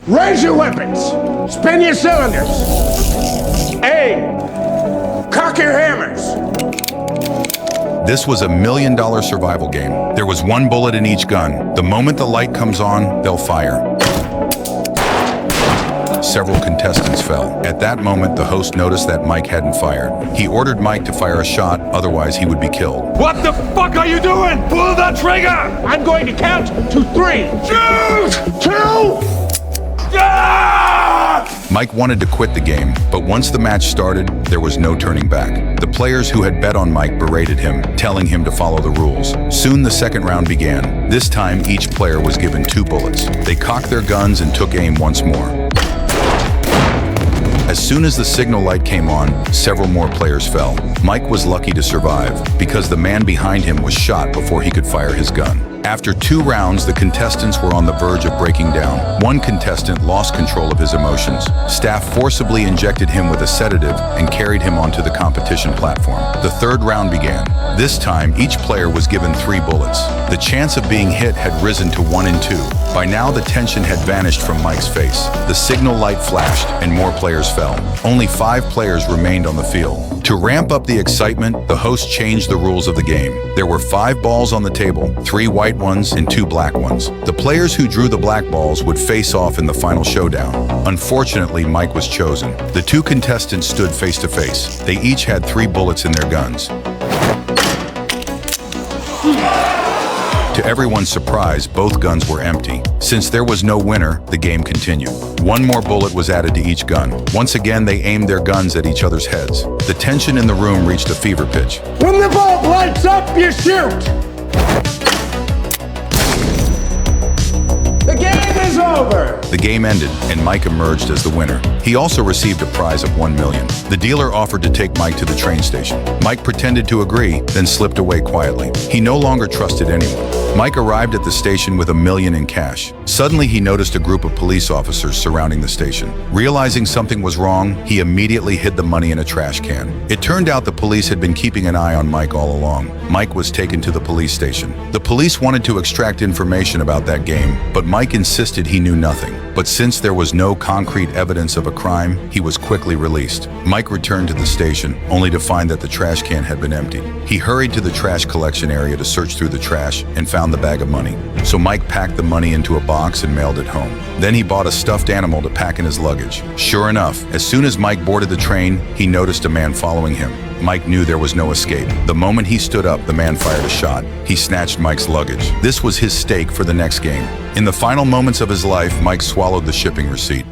Raise your weapons. Spin your cylinders. Aim. Cock your hammers. This was a $1 million survival game. There was one bullet in each gun. The moment the light comes on, they'll fire. Several contestants fell. At that moment, the host noticed that Mike hadn't fired. He ordered Mike to fire a shot, otherwise he would be killed. What the fuck are you doing? Pull the trigger! I'm going to count to 3. Shoot! 2. Mike wanted to quit the game, but once the match started, there was no turning back. The players who had bet on Mike berated him, telling him to follow the rules. Soon the second round began. This time, each player was given 2 bullets. They cocked their guns and took aim once more. As soon as the signal light came on, several more players fell. Mike was lucky to survive because the man behind him was shot before he could fire his gun. After 2 rounds, the contestants were on the verge of breaking down. One contestant lost control of his emotions. Staff forcibly injected him with a sedative and carried him onto the competition platform. The third round began. This time, each player was given 3 bullets. The chance of being hit had risen to 1 in 2. By now, the tension had vanished from Mike's face. The signal light flashed, and more players fell. Only 5 players remained on the field. To ramp up the excitement, the host changed the rules of the game. There were 5 balls on the table, 3 white ones and 2 black ones. The players who drew the black balls would face off in the final showdown. Unfortunately, Mike was chosen. The 2 contestants stood face to face. They each had 3 bullets in their guns. To everyone's surprise, both guns were empty. Since there was no winner, the game continued. 1 more bullet was added to each gun. Once again, they aimed their guns at each other's heads. The tension in the room reached a fever pitch. When the bulb lights up, you shoot. The game is over. The game ended, and Mike emerged as the winner. He also received a prize of $1 million. The dealer offered to take Mike to the train station. Mike pretended to agree, then slipped away quietly. He no longer trusted anyone. Mike arrived at the station with $1 million in cash. Suddenly, he noticed a group of police officers surrounding the station. Realizing something was wrong, he immediately hid the money in a trash can. It turned out the police had been keeping an eye on Mike all along. Mike was taken to the police station. The police wanted to extract information about that game, but Mike insisted he knew nothing. But since there was no concrete evidence of a crime, he was quickly released. Mike returned to the station, only to find that the trash can had been emptied. He hurried to the trash collection area to search through the trash and found the bag of money. So Mike packed the money into a box and mailed it home. Then he bought a stuffed animal to pack in his luggage. Sure enough, as soon as Mike boarded the train, he noticed a man following him. Mike knew there was no escape. The moment he stood up, the man fired a shot. He snatched Mike's luggage. This was his stake for the next game. In the final moments of his life, Mike swallowed the shipping receipt.